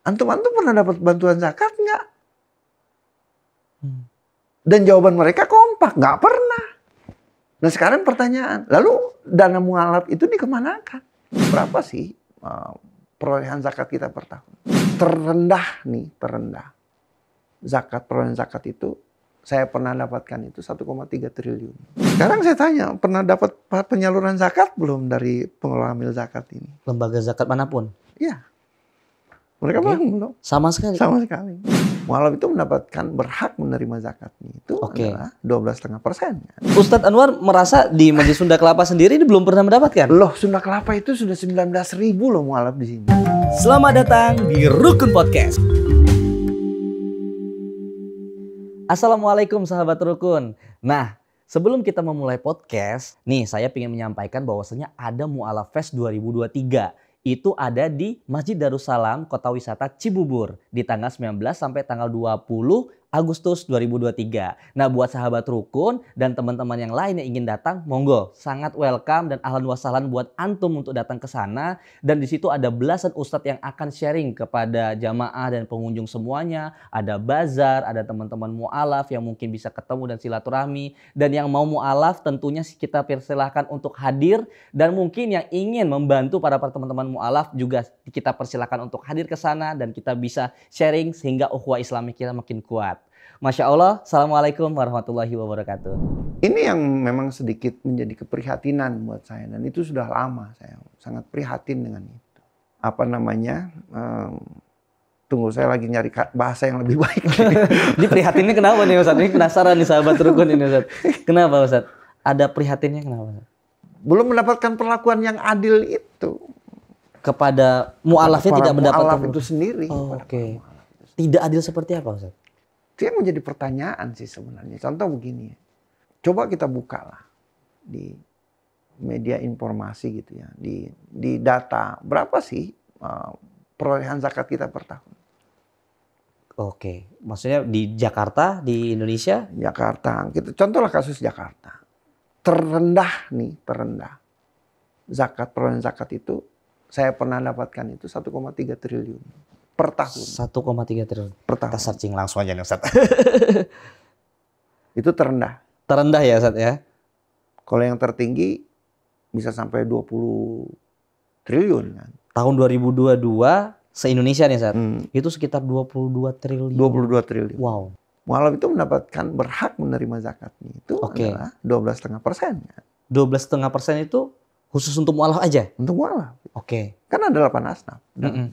Antum pernah dapat bantuan zakat nggak? Dan jawaban mereka kompak, nggak pernah. Nah sekarang pertanyaan, lalu dana mualaf itu dikemanakan? Berapa sih perolehan zakat kita per tahun? Terendah. Perolehan zakat itu saya pernah dapatkan itu 1,3 triliun. Sekarang saya tanya, pernah dapat penyaluran zakat belum dari pengelola amil zakat ini? Lembaga zakat manapun? Iya. Mereka belum. Sama sekali? Sama sekali. Mualaf itu mendapatkan berhak menerima zakatnya itu adalah 12,5%. Ustadz Anwar merasa di Majelis Sunda Kelapa sendiri ini belum pernah mendapatkan? Loh, Sunda Kelapa itu sudah 19.000 loh mualaf di sini. Selamat datang di Rukun Podcast. Assalamualaikum sahabat Rukun. Nah, sebelum kita memulai podcast, nih saya ingin menyampaikan bahwasanya ada Mu'alaf Fest 2023. Itu ada di Masjid Darussalam, Kota Wisata Cibubur di tanggal 19 sampai tanggal 20 Agustus 2023. Nah, buat sahabat Rukun dan teman-teman yang lain yang ingin datang, monggo, sangat welcome dan ahlan wa sahlan buat antum untuk datang ke sana. Dan di situ ada belasan ustadz yang akan sharing kepada jamaah dan pengunjung semuanya. Ada bazar, ada teman-teman mu'alaf yang mungkin bisa ketemu dan silaturahmi. Dan yang mau mu'alaf tentunya kita persilahkan untuk hadir. Dan mungkin yang ingin membantu para teman-teman mu'alaf juga kita persilahkan untuk hadir ke sana dan kita bisa sharing sehingga ukhuwah Islami kita makin kuat. Masya Allah, Assalamualaikum warahmatullahi wabarakatuh. Ini yang memang sedikit menjadi keprihatinan buat saya. Dan itu sudah lama saya sangat prihatin dengan itu. Apa namanya, tunggu saya lagi nyari bahasa yang lebih baik. Ini prihatinnya kenapa nih Ustadz? Ini penasaran nih sahabat Rukun ini Ustadz. Kenapa Ustadz? Ada prihatinnya kenapa Ustadz? Belum mendapatkan perlakuan yang adil itu. Kepada mu'alafnya tidak mendapatkan mu'alaf itu sendiri. Oke. Tidak adil seperti apa Ustadz? Itu yang menjadi pertanyaan sih sebenarnya. Contoh begini, coba kita bukalah di media informasi gitu ya, di data berapa sih perolehan zakat kita per tahun? Oke, maksudnya di Jakarta, di Indonesia? Jakarta, kita contohlah kasus Jakarta. Terendah. Perolehan zakat itu saya pernah dapatkan itu 1,3 triliun. Per tahun. 1,3 triliun. Per tahun. Kita searching langsung aja nih Ustadz. Itu terendah. Terendah ya Ustadz ya? Kalau yang tertinggi bisa sampai 20 triliun kan. Tahun 2022 se-Indonesia nih Ustadz. Itu sekitar 22 triliun. 22 triliun. Wow. Mu'alaf itu mendapatkan berhak menerima zakatnya itu adalah 12,5%. Kan? 12,5% itu khusus untuk mu'alaf aja? Untuk mu'alaf. Oke. Kan ada 8 asnaf.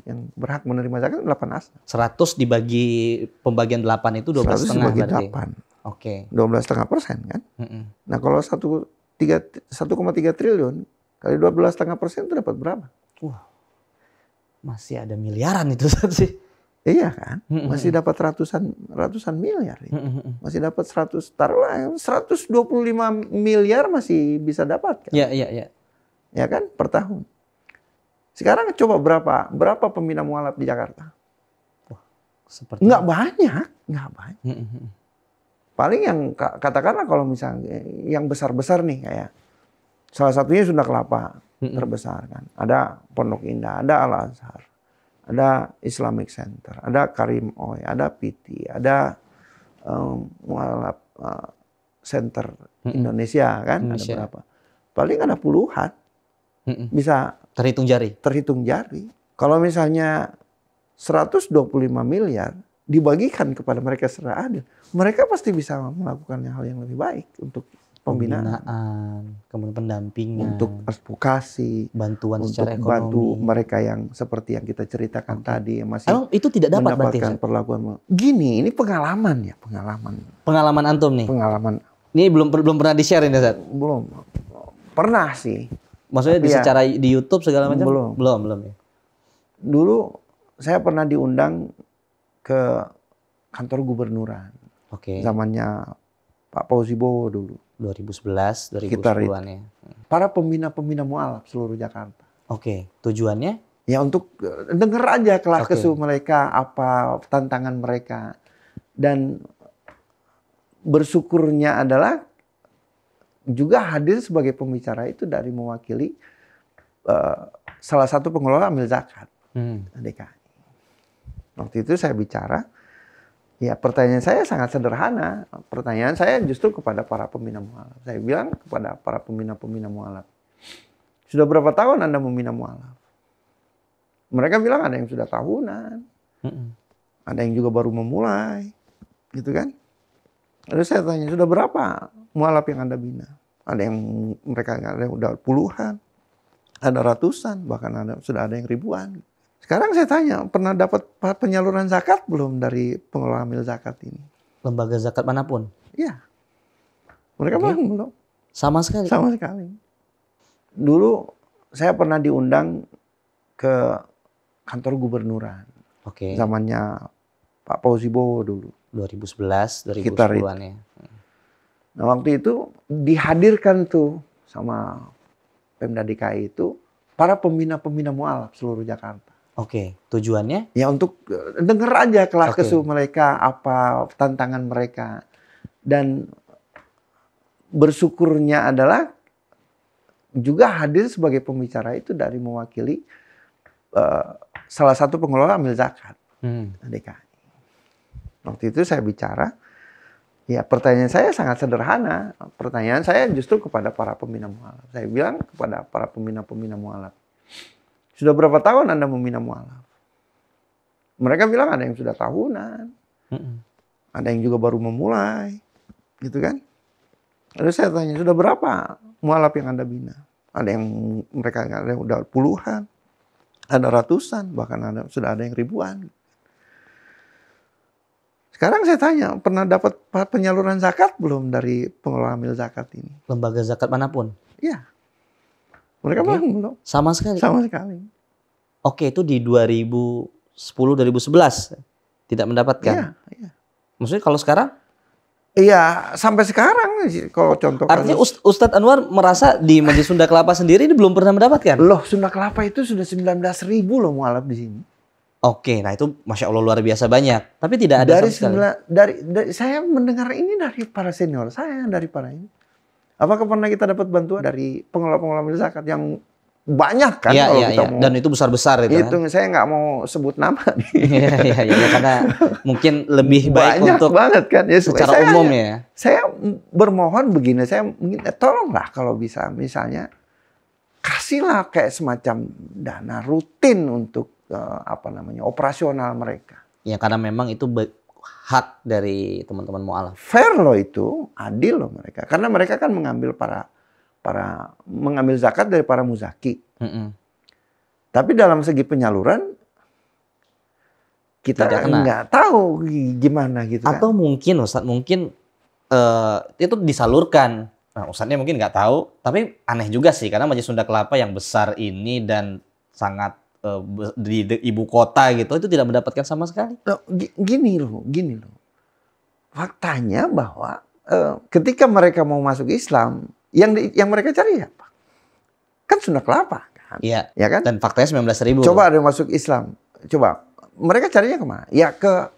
Yang berhak menerima zakat 8 asnaf. 100 dibagi pembagian 8 itu 12,5 dibagi berarti? 8. Oke. 12,5% kan? Nah kalau 1,3 triliun kali 12,5% itu dapat berapa? Wah, masih ada miliaran itu sih. Iya kan? Masih dapat ratusan miliar. Masih dapat 125 miliar masih bisa dapat kan? Iya. Ya kan? Per tahun. Sekarang coba berapa pembina mu'alaf di Jakarta? Wah, seperti nggak banyak. Paling yang katakanlah kalau misalnya yang besar-besar nih kayak salah satunya Sunda Kelapa terbesar kan. Ada Pondok Indah, ada Al Azhar, ada Islamic Center, ada Karim Oy, ada PT, ada Mu'alaf Center Indonesia kan. Ada berapa? Paling ada puluhan. Bisa terhitung jari. Kalau misalnya 125 miliar dibagikan kepada mereka secara adil, mereka pasti bisa melakukan hal yang lebih baik untuk pembinaan, kemudian pendampingan, untuk advokasi, bantuan secara ekonomi, bantu mereka yang seperti yang kita ceritakan tadi yang masih itu tidak dapat mendapatkan perlakuan. Gini, ini pengalaman. Pengalaman antum nih. Pengalaman. Ini belum pernah di-share ini Ustaz? Belum. Pernah sih. Maksudnya secara di YouTube segala macam? Belum ya. Dulu saya pernah diundang ke kantor gubernuran. Oke. Zamannya Pak Fauzi Bowo dulu. 2011, 2010-an ya. Para pembina mu'alaf seluruh Jakarta. Oke. Tujuannya? Ya untuk denger aja kelas kesah mereka, apa tantangan mereka. Dan bersyukurnya adalah juga hadir sebagai pembicara itu dari mewakili salah satu pengelola amil zakat DKI. Waktu itu saya bicara, ya pertanyaan saya sangat sederhana. Pertanyaan saya justru kepada para pembina mualaf. Saya bilang kepada para pembina-pembina mualaf, sudah berapa tahun Anda membina mualaf? Mereka bilang ada yang sudah tahunan, ada yang juga baru memulai, gitu kan? Lalu saya tanya, sudah berapa mualaf yang Anda bina? Ada yang mereka ada yang udah puluhan, ada ratusan, bahkan sudah ada yang ribuan. Sekarang saya tanya, pernah dapat penyaluran zakat belum dari pengelola amil zakat ini? Lembaga zakat manapun? Iya. Mereka belum. Sama sekali? Sama sekali. Dulu saya pernah diundang ke kantor gubernuran. Oke. Zamannya Pak Fauzi Bowo dulu. 2011, 2010-an ya. Nah waktu itu dihadirkan tuh sama Pemda DKI itu para pembina-pembina mualaf seluruh Jakarta. Oke, tujuannya? Ya untuk denger aja kelah kesah mereka, apa tantangan mereka. Dan bersyukurnya adalah juga hadir sebagai pembicara itu dari mewakili salah satu pengelola amil zakat DKI. Waktu itu saya bicara, ya pertanyaan saya sangat sederhana. Pertanyaan saya justru kepada para pembina mualaf. Saya bilang kepada para pembina-pembina mualaf, sudah berapa tahun Anda membina mualaf? Mereka bilang ada yang sudah tahunan, ada yang juga baru memulai, gitu kan? Lalu saya tanya, sudah berapa mualaf yang Anda bina? Ada yang mereka ada yang udah puluhan, ada ratusan, bahkan sudah ada yang ribuan. Sekarang saya tanya, pernah dapat penyaluran zakat belum dari pengelola amil zakat ini? Lembaga zakat manapun? Iya. Mereka belum. Sama sekali? Sama sekali. Oke, itu di 2010-2011 tidak mendapatkan? Iya. Maksudnya kalau sekarang? Iya, sampai sekarang kalau contoh. Artinya Ustadz Anwar merasa di Majelis Sunda Kelapa sendiri ini belum pernah mendapatkan? Loh, Sunda Kelapa itu sudah 19.000 loh mualaf di sini. Oke, nah itu Masya Allah luar biasa banyak. Tapi tidak ada sama sekali. Dari saya mendengar ini dari para senior saya, dari para ini. Apakah pernah kita dapat bantuan dari pengelola amil zakat yang banyak kan? Kalau kita mau, dan itu besar-besar itu. Itu saya nggak mau sebut nama. Iya, karena mungkin lebih baik banyak untuk banget kan ya, secara umum ya. Saya bermohon begini, saya tolonglah kalau bisa misalnya kasihlah kayak semacam dana rutin untuk operasional mereka. Ya karena memang itu hak dari teman-teman mualaf. Fair loh itu, adil loh mereka. Karena mereka kan mengambil mengambil zakat dari para muzaki. Tapi dalam segi penyaluran kita nggak tahu gimana gitu. Atau kan? Mungkin Ustadz itu disalurkan. Nah Ustadznya mungkin nggak tahu. Tapi aneh juga sih karena Majelis Sunda Kelapa yang besar ini dan sangat di ibu kota gitu itu tidak mendapatkan sama sekali. Gini loh. Faktanya bahwa ketika mereka mau masuk Islam, yang mereka cari apa? Kan Sunda Kelapa kan? Iya. Ya kan? Dan faktanya 19.000. Coba ada yang masuk Islam. Coba mereka carinya kemana? Ya ke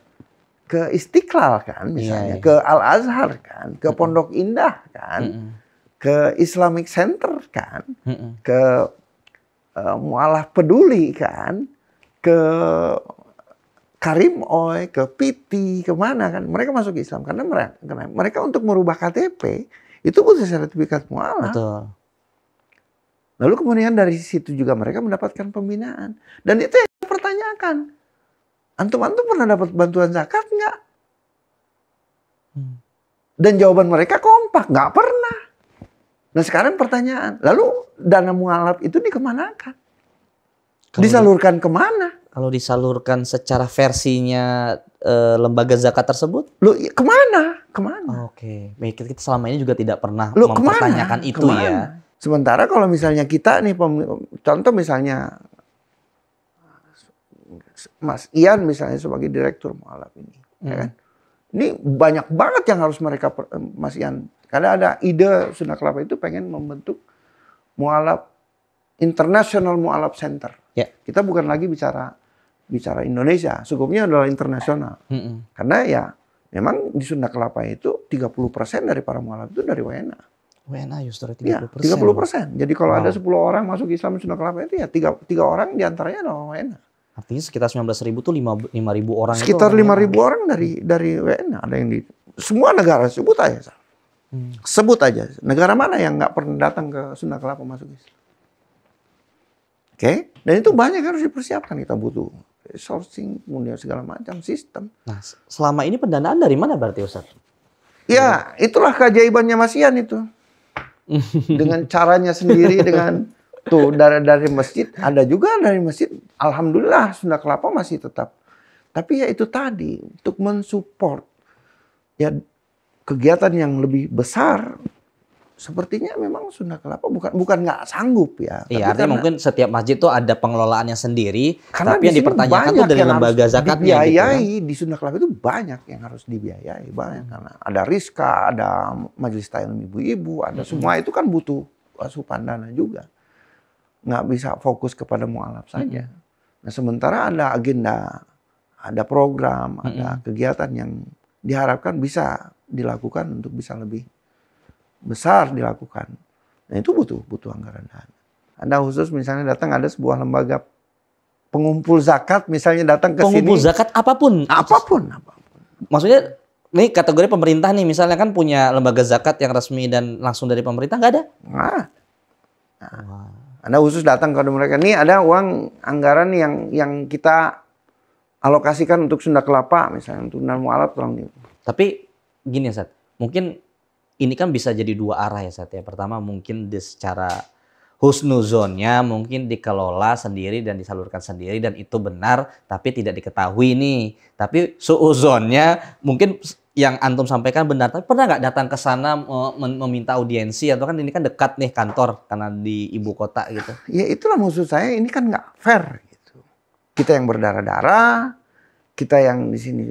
Istiqlal kan misalnya, ke Al Azhar kan, ke Pondok Indah kan, ke Islamic Center kan, ke Mualaf Peduli kan, ke Karim Oy, ke Piti, kemana kan? Mereka masuk Islam karena mereka untuk merubah KTP itu butuh sertifikat mualaf. Betul. Lalu kemudian dari situ juga mereka mendapatkan pembinaan. Dan itu yang saya pertanyakan. Antum pernah dapat bantuan zakat nggak? Dan jawaban mereka kompak, nggak pernah. Nah sekarang pertanyaan, lalu dana mualaf itu dikemanakan? Disalurkan kemana? Kalau disalurkan secara versinya lembaga zakat tersebut? Loh, kemana? Oke, baik, kita selama ini juga tidak pernah mempertanyakan itu ya. Sementara kalau misalnya kita nih, contoh misalnya Mas Ian misalnya sebagai direktur mualaf ini, ya kan? Ini banyak banget yang harus mereka, Mas Ian. Karena ada ide Sunda Kelapa itu pengen membentuk mualaf International Mualaf Center. Ya. Kita bukan lagi bicara Indonesia, cukupnya adalah internasional. Karena ya memang di Sunda Kelapa itu 30% dari para mualaf itu dari WNA. WNA justru 30%. Ya, 30%. Jadi kalau ada 10 orang masuk Islam Sunda Kelapa itu ya 3 orang diantaranya adalah WNA. Artinya sekitar 19.000 tuh 5.000 orang Sekitar itu 5.000 orang dari WNA ada yang di semua negara sebut aja. Sebut aja negara mana yang nggak pernah datang ke Sunda Kelapa masuk Islam. Oke, dan itu banyak harus dipersiapkan, kita butuh sourcing, kemudian segala macam sistem. Nah, selama ini pendanaan dari mana berarti Ustaz? Ya, itulah keajaibannya Mas Ian itu. Dengan caranya sendiri, dengan tuh dari masjid, ada juga dari masjid. Alhamdulillah Sunda Kelapa masih tetap. Tapi ya itu tadi, untuk mensupport ya kegiatan yang lebih besar, sepertinya memang Sunda Kelapa bukan nggak sanggup ya. Iya, artinya mungkin setiap masjid tuh ada pengelolaannya sendiri, tapi yang di dipertanyakan tuh dari lembaga zakatnya gitu kan. Di Sunda Kelapa itu banyak yang harus dibiayai, banyak karena ada Rizka, ada Majelis Ta'lim Ibu-ibu, ada semua itu kan butuh asupan dana juga. Nggak bisa fokus kepada mualaf saja. Nah, sementara ada agenda, ada program, ada kegiatan yang diharapkan bisa dilakukan untuk bisa lebih besar dilakukan. Nah, itu butuh anggaran dana. Ada khusus misalnya datang ada sebuah lembaga pengumpul zakat misalnya datang ke sini. Pengumpul zakat apapun. Apapun. Maksudnya nih kategori pemerintah nih misalnya kan punya lembaga zakat yang resmi dan langsung dari pemerintah nggak ada? Nah, Anda khusus datang ke mereka. Nih ada uang anggaran yang kita alokasikan untuk Sunda Kelapa misalnya untuk mualaf tolong nih. Tapi gini Ustaz, mungkin ini kan bisa jadi dua arah ya Ustaz ya. Pertama mungkin secara husnuzonnya mungkin dikelola sendiri dan disalurkan sendiri dan itu benar tapi tidak diketahui nih. Tapi suuzonnya mungkin yang antum sampaikan benar. Tapi pernah nggak datang ke sana meminta audiensi atau kan ini kan dekat nih kantor karena di ibu kota gitu. Ya itulah maksud saya, ini kan nggak fair gitu. Kita yang berdarah-darah, kita yang di sini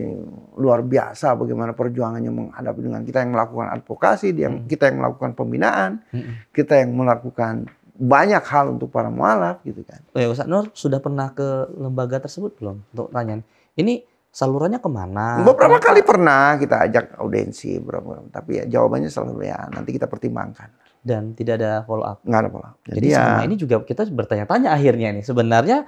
luar biasa bagaimana perjuangannya menghadapi dengan kita yang melakukan advokasi, kita yang melakukan pembinaan, kita yang melakukan banyak hal untuk para mualaf gitu kan. Oh ya Ustaz Nur sudah pernah ke lembaga tersebut belum untuk tanya? Ini salurannya kemana? Beberapa kali pernah kita ajak audiensi, tapi ya jawabannya selalu ya nanti kita pertimbangkan. Dan tidak ada follow up? Nggak ada follow up. Jadi selama ini juga kita bertanya-tanya akhirnya nih sebenarnya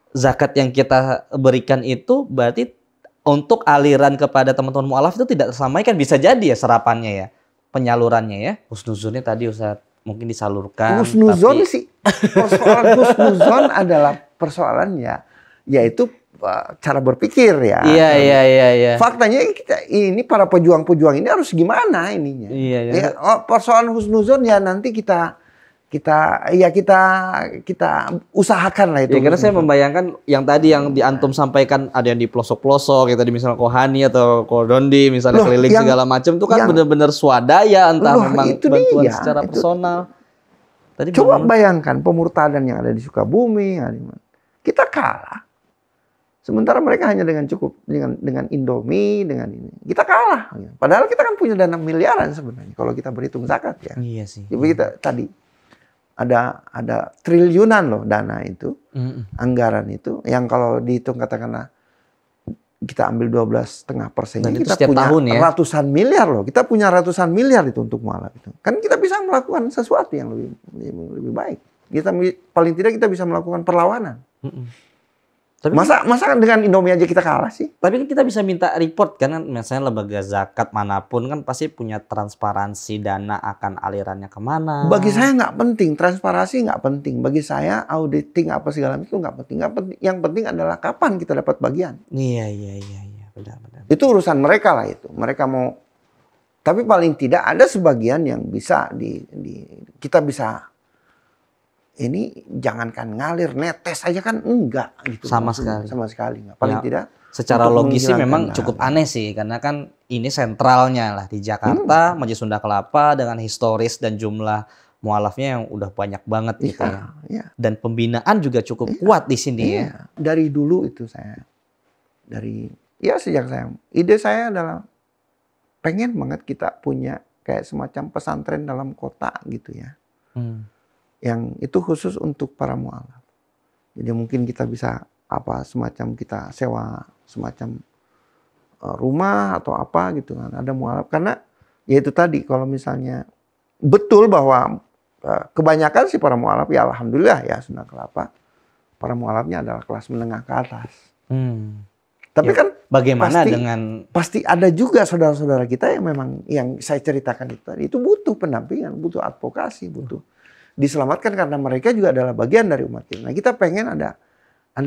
zakat yang kita berikan itu berarti untuk aliran kepada teman-teman mualaf itu tidak tersampaikan, bisa jadi ya serapannya ya, penyalurannya ya. Husnuzonnya tadi Ustaz mungkin disalurkan. Husnuzon sih, persoalan husnuzon adalah persoalannya yaitu cara berpikir ya. Iya. Faktanya ini para pejuang-pejuang ini harus gimana ininya. Iya. Persoalan husnuzon ya nanti kita usahakan lah itu. Ya, karena saya membayangkan yang tadi yang diantum sampaikan ada yang di pelosok-pelosok, gitu di misalnya Kohani atau Kodondi misalnya keliling segala macam itu kan benar-benar swadaya entah memang bantuan secara personal. Tadi coba bayangkan pemurtadan yang ada di Sukabumi, kita kalah. Sementara mereka hanya dengan cukup dengan Indomie, dengan ini. Kita kalah. Padahal kita kan punya dana miliaran sebenarnya kalau kita berhitung zakat ya. Iya sih. Jadi kita tadi ada triliunan loh dana itu, anggaran itu, yang kalau dihitung katakanlah kita ambil 12,5%, kita punya tahun, ya? Ratusan miliar loh. Kita punya ratusan miliar itu untuk mualaf itu. Kan kita bisa melakukan sesuatu yang lebih baik. Kita paling tidak kita bisa melakukan perlawanan. Tapi masa dengan Indomie aja kita kalah sih? Tapi kita bisa minta report kan, misalnya lembaga zakat manapun kan pasti punya transparansi dana akan alirannya kemana. Bagi saya nggak penting, transparansi nggak penting. Bagi saya auditing apa segala macam itu nggak penting. Yang penting adalah kapan kita dapat bagian. Iya, benar. Itu urusan mereka lah itu. Mereka mau. Tapi paling tidak ada sebagian yang bisa kita bisa. Ini jangankan ngalir, netes aja kan enggak gitu. Sama sekali enggak. Paling tidak secara logis sih memang cukup aneh sih karena kan ini sentralnya lah di Jakarta, Majelis Sunda Kelapa dengan historis dan jumlah mualafnya yang udah banyak banget gitu ya. Dan pembinaan juga cukup kuat di sini ya. Dari dulu itu sejak ide saya adalah pengen banget kita punya kayak semacam pesantren dalam kota gitu ya. Yang itu khusus untuk para mualaf. Jadi mungkin kita bisa semacam kita sewa semacam rumah atau apa gitu kan, ada mualaf. Karena ya itu tadi kalau misalnya betul bahwa kebanyakan si para mualaf ya alhamdulillah ya Sunda Kelapa para mualafnya adalah kelas menengah ke atas. Ya, Tapi kan bagaimana pasti ada juga saudara-saudara kita yang memang yang saya ceritakan itu butuh pendampingan, butuh advokasi, butuh diselamatkan karena mereka juga adalah bagian dari umat kita. Nah, kita pengen ada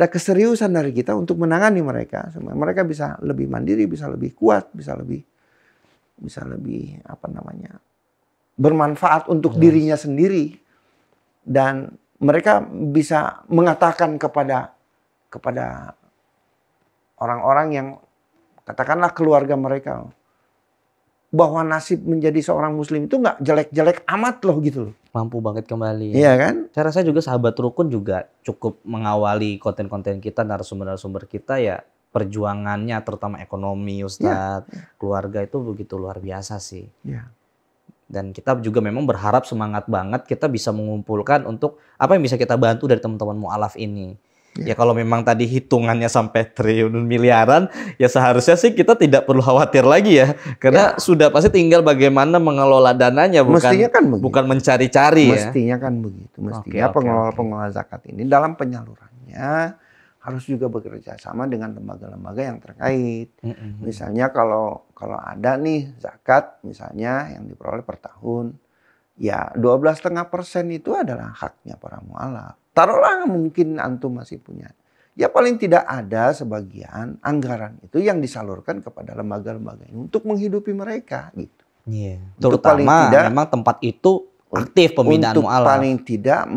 keseriusan dari kita untuk menangani mereka supaya mereka bisa lebih mandiri, bisa lebih kuat, bisa lebih bermanfaat untuk dirinya sendiri, dan mereka bisa mengatakan kepada orang-orang yang katakanlah keluarga mereka bahwa nasib menjadi seorang muslim itu nggak jelek-jelek amat loh gitu loh. Mampu bangkit kembali. Iya kan? Saya rasa juga Sahabat Rukun juga cukup mengawali konten-konten kita, narasumber-narasumber kita ya perjuangannya terutama ekonomi Ustadz, keluarga itu begitu luar biasa sih. Ya. Dan kita juga memang berharap semangat banget kita bisa mengumpulkan untuk apa yang bisa kita bantu dari teman-teman mualaf ini. Ya kalau memang tadi hitungannya sampai triliun miliaran, ya seharusnya sih kita tidak perlu khawatir lagi ya. Karena sudah pasti tinggal bagaimana mengelola dananya, bukan mencari-cari ya. Mestinya kan begitu. Mestinya pengelola zakat ini dalam penyalurannya harus juga bekerja sama dengan lembaga-lembaga yang terkait. Misalnya kalau ada nih zakat misalnya yang diperoleh per tahun, ya 12,5% itu adalah haknya para mualaf. Taruhlah mungkin antum masih punya. Ya paling tidak ada sebagian anggaran itu yang disalurkan kepada lembaga-lembaga ini untuk menghidupi mereka gitu. Iya. Terutama memang tempat itu aktif pembinaan mualaf. Untuk paling tidak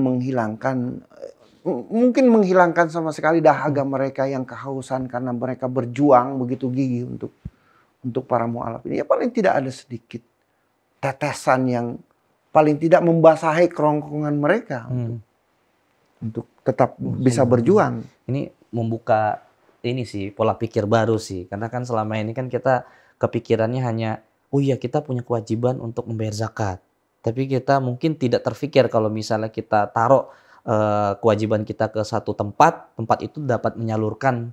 menghilangkan sama sekali dahaga mereka yang kehausan karena mereka berjuang begitu gigih untuk para mualaf ini. Ya paling tidak ada sedikit tetesan yang paling tidak membasahi kerongkongan mereka untuk tetap bisa berjuang. Ini membuka ini sih pola pikir baru sih, karena kan selama ini kan kita kepikirannya hanya oh iya kita punya kewajiban untuk membayar zakat, tapi kita mungkin tidak terfikir kalau misalnya kita taruh kewajiban kita ke satu tempat itu dapat menyalurkan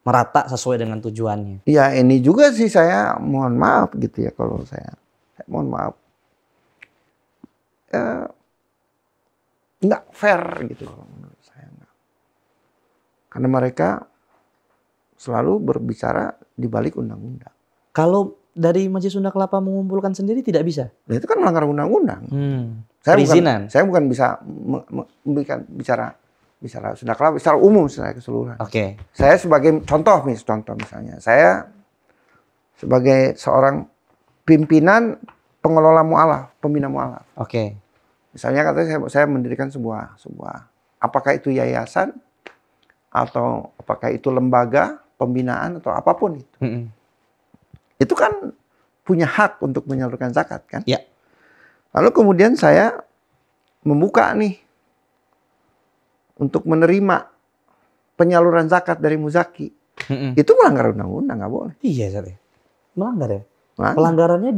merata sesuai dengan tujuannya. Ya ini juga sih saya mohon maaf gitu ya kalau saya mohon maaf. Nggak fair gitu menurut saya. Karena mereka selalu berbicara di balik undang-undang. Kalau dari Majelis Sunda Kelapa mengumpulkan sendiri tidak bisa? Nah, itu kan melanggar undang-undang. Saya bukan bisa bicara Sunda Kelapa secara umum secara keseluruhan. Oke. Saya sebagai contoh misalnya, saya sebagai seorang pimpinan pengelola mualaf, pembina mualaf. Oke. Misalnya katanya saya mendirikan sebuah apakah itu yayasan atau apakah itu lembaga pembinaan atau apapun itu. Itu kan punya hak untuk menyalurkan zakat kan? Ya. Lalu kemudian saya membuka nih untuk menerima penyaluran zakat dari muzaki. Itu melanggar undang-undang, nggak boleh. Iya, melanggar ya. Pelanggarannya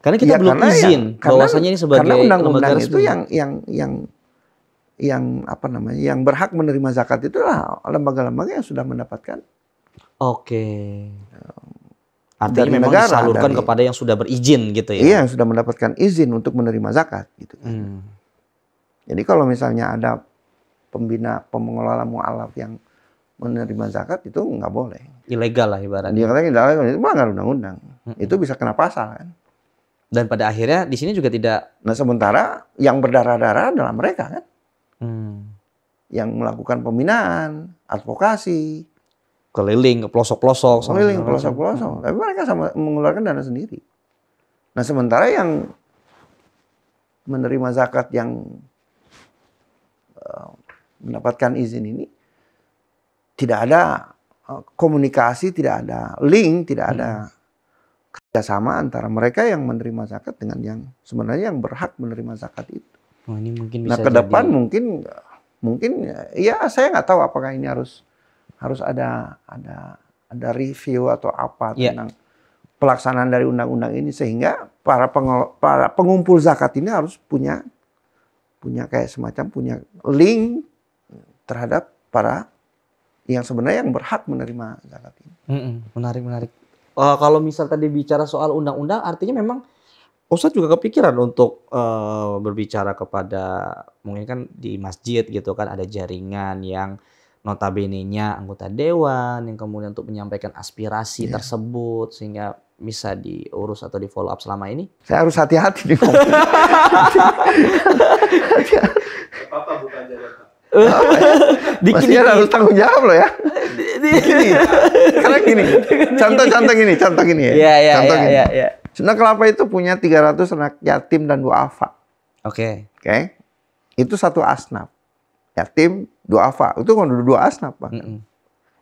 karena kita belum karena izin bahwasanya ini sebagai karena undang-undang itu yang berhak menerima zakat itu adalah lembaga-lembaga yang sudah mendapatkan. Oke. Artinya memang negara, disalurkan kepada yang sudah berizin gitu ya. Iya, yang sudah mendapatkan izin untuk menerima zakat gitu. Jadi kalau misalnya ada pengelola mualaf yang menerima zakat itu nggak boleh. Ilegal lah ibaratnya. Dia katanya ilegal, itu melanggar undang-undang. Itu bisa kena pasal kan. Dan pada akhirnya di sini juga tidak. Nah sementara yang berdarah-darah adalah mereka kan, yang melakukan pembinaan, advokasi, keliling ke pelosok-pelosok, tapi mereka sama mengeluarkan dana sendiri. Nah sementara yang menerima zakat yang mendapatkan izin ini tidak ada komunikasi, tidak ada link, tidak ada kerjasama antara mereka yang menerima zakat dengan yang sebenarnya yang berhak menerima zakat itu. Oh, ini mungkin bisa ke depan mungkin ya saya nggak tahu apakah ini harus ada review atau apa tentang pelaksanaan dari undang-undang ini sehingga para pengumpul zakat ini harus punya kayak semacam punya link terhadap para yang sebenarnya yang berhak menerima zakat ini. Menarik. Kalau misal tadi bicara soal undang-undang, artinya memang Ustadz juga kepikiran untuk berbicara kepada mungkin kan di masjid gitu kan ada jaringan yang notabene-nya anggota dewan yang kemudian untuk menyampaikan aspirasi tersebut sehingga bisa diurus atau di follow up selama ini? Saya harus hati-hati nih. Apa bukan jalan? Masih harus tanggung jawab loh ya. Gini, karena gini, contoh gini ya. Contoh gini. Sunda Kelapa itu punya 300 anak yatim dan duafa. Oke. Itu satu asnaf. Yatim, duafa. Itu kan dua asnaf, Pak.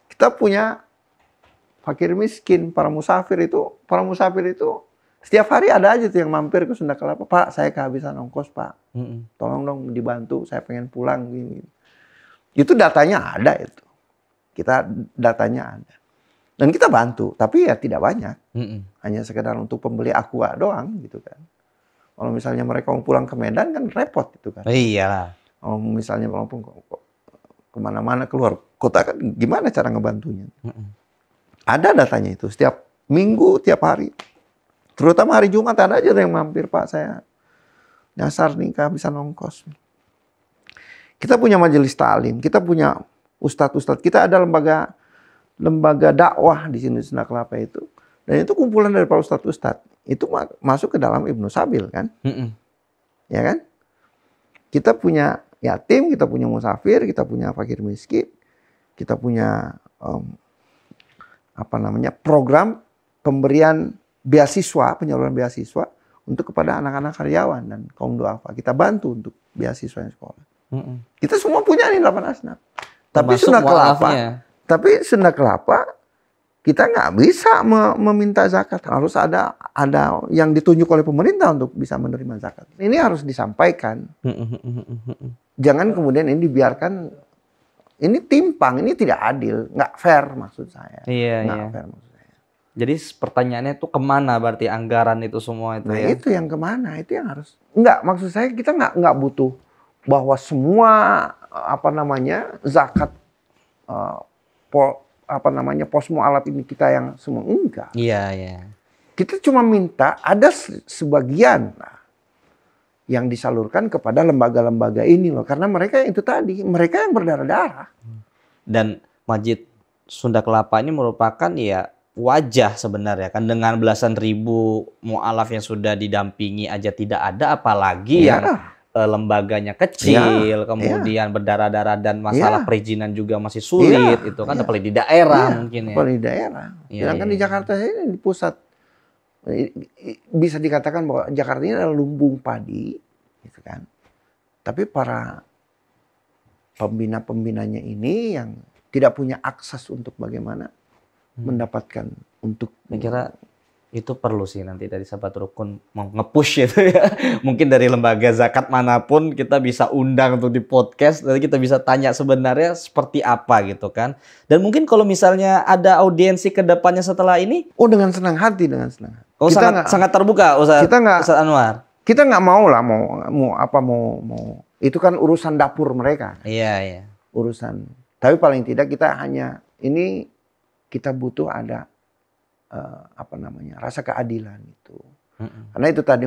Kita punya fakir miskin, para musafir itu setiap hari ada aja tuh yang mampir ke Sunda Kelapa. Pak, saya kehabisan ongkos, Pak. Tolong dong dibantu, saya pengen pulang gini. Itu datanya ada itu. Datanya ada. Dan kita bantu, tapi ya tidak banyak. Hanya sekedar untuk pembeli aqua doang gitu kan. Kalau misalnya mereka mau pulang ke Medan kan repot itu kan. Iya. Kalau misalnya walaupun kemana-mana keluar kota kan gimana cara ngebantunya. Ada datanya itu setiap minggu, tiap hari. Terutama hari Jumat ada aja yang mampir, Pak, saya nyasar nih kehabisan ongkos. Kita punya majelis taklim, kita punya ustadz-ustadz, kita ada lembaga dakwah di sini Sunda Kelapa itu. Dan itu kumpulan dari para ustadz-ustadz. Itu masuk ke dalam Ibnu Sabil kan. Ya kan? Kita punya yatim, kita punya musafir, kita punya fakir miskin. Kita punya program pemberian beasiswa, penyaluran beasiswa untuk kepada anak-anak karyawan dan kaum duafa. Kita bantu untuk beasiswa sekolah. Kita semua punya nih 8 asnaf. Tapi Sunda Kelapa kita nggak bisa meminta zakat. Harus ada yang ditunjuk oleh pemerintah untuk bisa menerima zakat. Ini harus disampaikan. Jangan kemudian ini dibiarkan. Ini timpang, ini tidak adil, nggak fair maksud saya. Nggak fair maksud saya. Jadi pertanyaannya itu kemana berarti anggaran itu semua itu? Nah itu yang kemana? Itu yang harus. Nggak, maksud saya kita nggak butuh bahwa semua zakat pos mu'alaf ini kita yang semua enggak. Iya. Kita cuma minta ada sebagian yang disalurkan kepada lembaga-lembaga ini loh, karena mereka itu tadi, mereka yang berdarah-darah. Dan Masjid Sunda Kelapa ini merupakan ya wajah sebenarnya kan dengan belasan ribu mu'alaf yang sudah didampingi aja tidak ada, apalagi yang lembaganya kecil, kemudian berdarah-darah dan masalah perizinan juga masih sulit, itu kan apalagi di daerah mungkin ya. Apalagi di daerah. Sedangkan di Jakarta ini di pusat, bisa dikatakan bahwa Jakarta ini adalah lumbung padi, gitu kan. Tapi para pembina-pembinanya ini yang tidak punya akses untuk bagaimana mendapatkan untuk. Saya kira itu perlu sih nanti dari sahabat rukun mau nge-push itu ya. Mungkin dari lembaga zakat manapun kita bisa undang untuk di podcast. Nanti kita bisa tanya sebenarnya seperti apa gitu kan. Dan mungkin kalau misalnya ada audiensi ke depannya setelah ini. Oh dengan senang hati, dengan senang hati. Oh sangat terbuka Ustaz Anwar. Kita nggak mau lah mau. Itu kan urusan dapur mereka. Iya. Urusan. Tapi paling tidak kita hanya ini kita butuh ada rasa keadilan itu. Karena itu tadi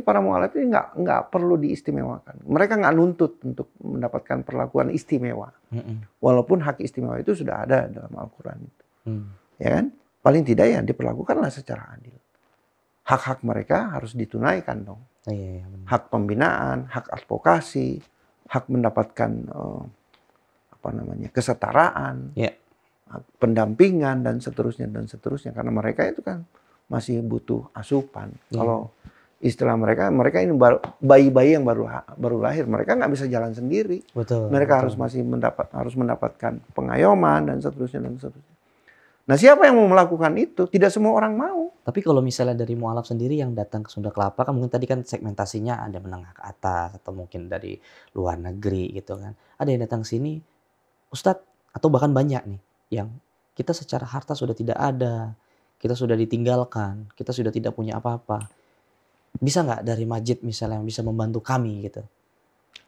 para mu'alaf ini nggak perlu diistimewakan. Mereka nggak nuntut untuk mendapatkan perlakuan istimewa. Walaupun hak istimewa itu sudah ada dalam Al-Quran itu. Ya kan? Paling tidak ya diperlakukanlah secara adil. Hak-hak mereka harus ditunaikan dong. Iya, hak pembinaan, hak advokasi, hak mendapatkan kesetaraan. Pendampingan dan seterusnya karena mereka itu kan masih butuh asupan. Kalau istilah mereka ini bayi-bayi yang baru lahir, mereka nggak bisa jalan sendiri. Mereka harus mendapatkan pengayoman dan seterusnya. Nah siapa yang mau melakukan itu? Tidak semua orang mau. Tapi kalau misalnya dari mu'alaf sendiri yang datang ke Sunda Kelapa kan mungkin tadi kan segmentasinya ada menengah ke atas atau mungkin dari luar negeri gitu kan. Ada yang datang sini, Ustadz, atau bahkan banyak nih yang kita secara harta sudah tidak ada, kita sudah ditinggalkan, kita sudah tidak punya apa-apa. Bisa nggak dari masjid misalnya yang bisa membantu kami gitu?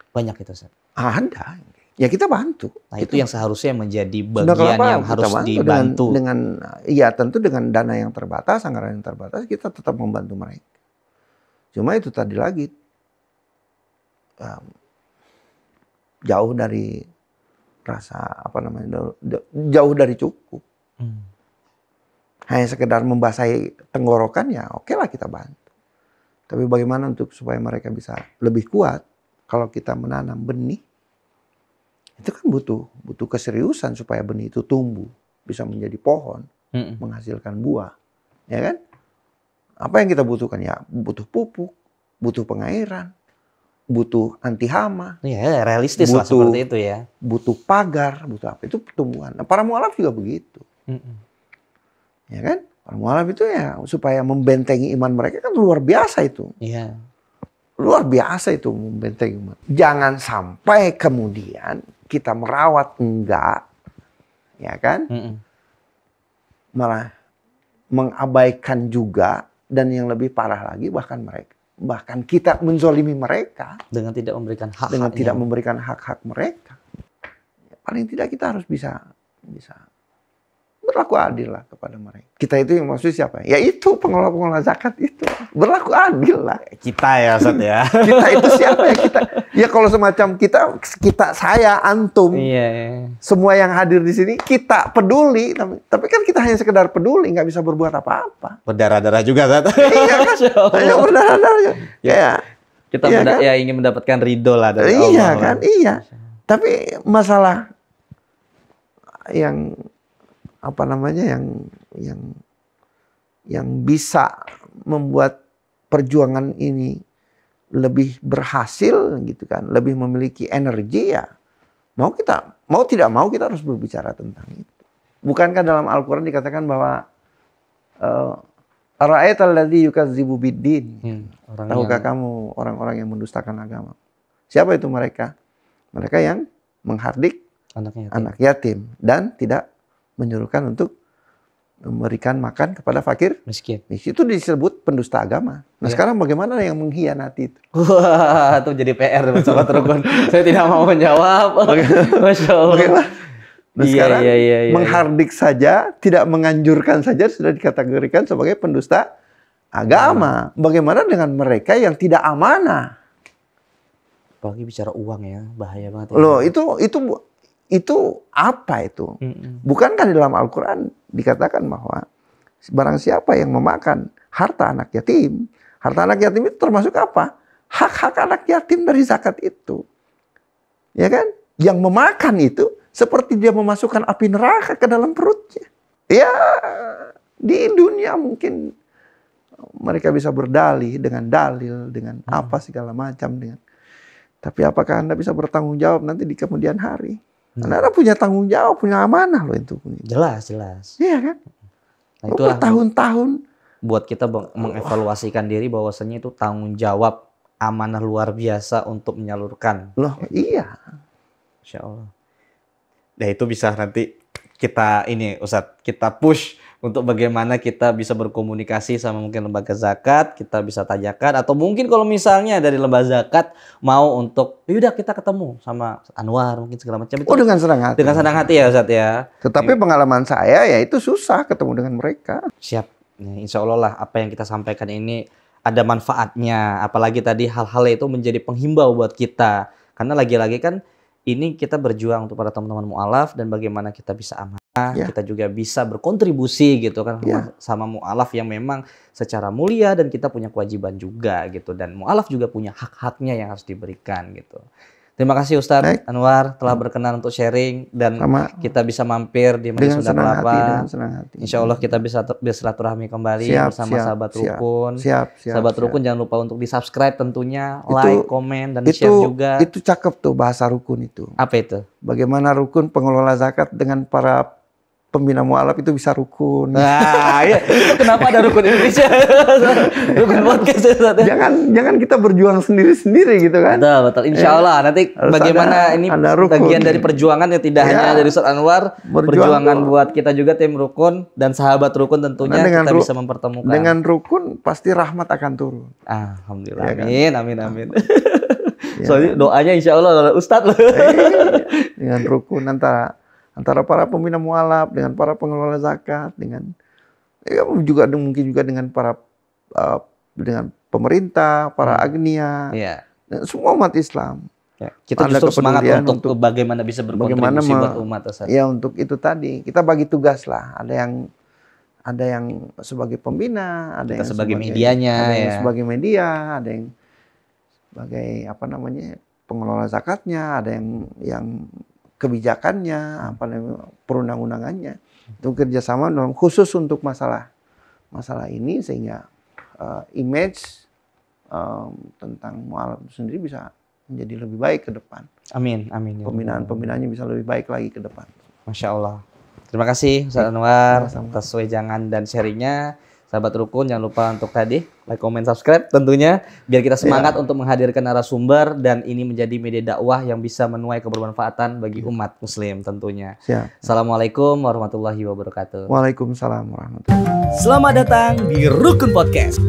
Banyak itu, Ustaz. Ada. Ya kita bantu. Nah itu yang seharusnya menjadi bagian yang harus dibantu. Tentu dengan dana yang terbatas, anggaran yang terbatas, kita tetap membantu mereka. Cuma itu tadi lagi jauh dari rasa jauh dari cukup. Hanya sekedar membasahi tenggorokan ya oke lah kita bantu. Tapi bagaimana untuk supaya mereka bisa lebih kuat kalau kita menanam benih itu kan butuh keseriusan supaya benih itu tumbuh bisa menjadi pohon menghasilkan buah, ya kan? Apa yang kita butuhkan ya butuh pupuk, butuh pengairan, butuh anti hama. Iya, realistis lah seperti itu ya. Butuh pagar, butuh apa? Itu pertumbuhan. Nah, para mualaf juga begitu. Ya kan? Para mualaf itu ya supaya membentengi iman mereka kan luar biasa itu. Iya. Luar biasa itu membentengi iman. Jangan sampai kemudian kita merawat enggak, ya kan? Malah mengabaikan juga dan yang lebih parah lagi bahkan kita menzolimi mereka dengan tidak memberikan hak, dengan tidak memberikan hak-hak mereka. Ya, paling tidak kita harus bisa berlaku adil lah kepada mereka. Kita itu yang maksud siapa? Ya itu pengelola zakat itu berlaku adil lah. Kita ya Ustaz ya. Kita itu siapa ya kita? Ya kalau semacam kita saya antum. Iya. Semua yang hadir di sini kita peduli, tapi kan kita hanya sekedar peduli, nggak bisa berbuat apa-apa. Berdarah-darah juga Ustaz. Iya kan? Hanya berdarah-darah. Ya. Kita iya kan? ya ingin mendapatkan ridho lah dari Allah. Iya kan? Iya. Tapi masalah yang apa namanya yang bisa membuat perjuangan ini lebih berhasil gitu kan, lebih memiliki energi ya. Mau tidak mau kita harus berbicara tentang itu. Bukankah dalam Al-Qur'an dikatakan bahwa ara'aital ladzi yukadzibu biddin. Tahukah kamu orang-orang yang mendustakan agama? Siapa itu mereka? Mereka yang menghardik anak yatim dan tidak menyuruhkan untuk memberikan makan kepada fakir miskin. Itu disebut pendusta agama. Nah sekarang bagaimana yang mengkhianati itu? Wah, itu jadi PR Sobat Rukun. Saya tidak mau menjawab. Masya Allah. Bagaimana? Nah, sekarang menghardik saja, tidak menganjurkan saja sudah dikategorikan sebagai pendusta agama. Bagaimana dengan mereka yang tidak amanah? Apalagi bicara uang ya, bahaya banget. Loh, itu apa itu? Bukankah di dalam Al-Quran dikatakan bahwa barang siapa yang memakan harta anak yatim itu termasuk apa? Hak-hak anak yatim dari zakat itu. Ya kan? Yang memakan itu seperti dia memasukkan api neraka ke dalam perutnya. Ya, di dunia mungkin mereka bisa berdalih dengan dalil, dengan apa segala macam. Tapi apakah Anda bisa bertanggung jawab nanti di kemudian hari? Anda punya tanggung jawab, punya amanah loh itu. Jelas. Iya kan? Nah, itu bertahun-tahun buat kita mengevaluasikan diri bahwasanya itu tanggung jawab amanah luar biasa untuk menyalurkan. Loh, iya. Insya Allah. Nah itu bisa nanti kita Ustadz, kita push untuk bagaimana kita bisa berkomunikasi sama mungkin lembaga zakat, kita bisa tanyakan, atau mungkin kalau misalnya dari lembaga zakat mau untuk, yaudah kita ketemu sama Anwar mungkin segala macam itu. Oh, dengan senang hati. Dengan senang hati ya Ustadz ya. Tetapi pengalaman saya ya itu susah ketemu dengan mereka. Siap. Nih, insya Allah lah apa yang kita sampaikan ini ada manfaatnya. Apalagi tadi hal-hal itu menjadi penghimbau buat kita. Karena lagi-lagi kan ini kita berjuang untuk para teman-teman mu'alaf dan bagaimana kita bisa amanah, kita juga bisa berkontribusi gitu kan sama mu'alaf yang memang secara mulia dan kita punya kewajiban juga gitu, dan mu'alaf juga punya hak-haknya yang harus diberikan gitu. Terima kasih Ustadz Anwar telah berkenan untuk sharing dan kita bisa mampir di Masjid Sunda Kelapa. Insya Allah kita bisa bersilaturahmi kembali bersama sahabat Rukun. Sahabat Rukun jangan lupa untuk di-subscribe tentunya, like, komen, dan share juga. Itu cakep tuh bahasa Rukun itu. Apa itu? Bagaimana Rukun pengelola zakat dengan para pembina mu'alaf itu bisa rukun. Nah, iya. Itu kenapa ada Rukun Indonesia? Rukun podcast ya. Jangan kita berjuang sendiri-sendiri gitu kan. Betul. Insya Allah nanti bagaimana ini bagian dari perjuangan ya, tidak hanya dari Ustadz Anwar, perjuangan buat kita juga tim Rukun dan sahabat Rukun tentunya kita bisa mempertemukan. Dengan Rukun pasti rahmat akan turun. Alhamdulillah. Ya kan? Amin. Soalnya doanya insya Allah Ustadz. Dengan Rukun antara para pembina mu'alaf dengan para pengelola zakat, dengan mungkin juga dengan para dengan pemerintah, para agnia, Iya. dan semua umat Islam. Ya. Kita Ada justru semangat kepedulian untuk bagaimana bisa berkontribusi buat umat, Ustaz. Ya untuk itu tadi kita bagi tugas lah. Ada yang sebagai pembina, ada Kita yang sebagai medianya, ada yang ya. sebagai media, ada yang sebagai pengelola zakatnya, ada yang kebijakannya, perundang-undangannya. Itu kerjasama dalam khusus untuk masalah ini sehingga image tentang mualaf itu sendiri bisa menjadi lebih baik ke depan. Amin, amin. Pembinaannya bisa lebih baik lagi ke depan. Masya Allah. Terima kasih Ustaz Anwar Sama-sama. atas wejangan dan sharingnya. Sahabat Rukun, jangan lupa untuk tadi like, comment, subscribe tentunya biar kita semangat untuk menghadirkan narasumber dan ini menjadi media dakwah yang bisa menuai kebermanfaatan bagi umat muslim tentunya. Siap. Assalamualaikum warahmatullahi wabarakatuh. Waalaikumsalam warahmatullahi wabarakatuh. Selamat datang di Rukun Podcast.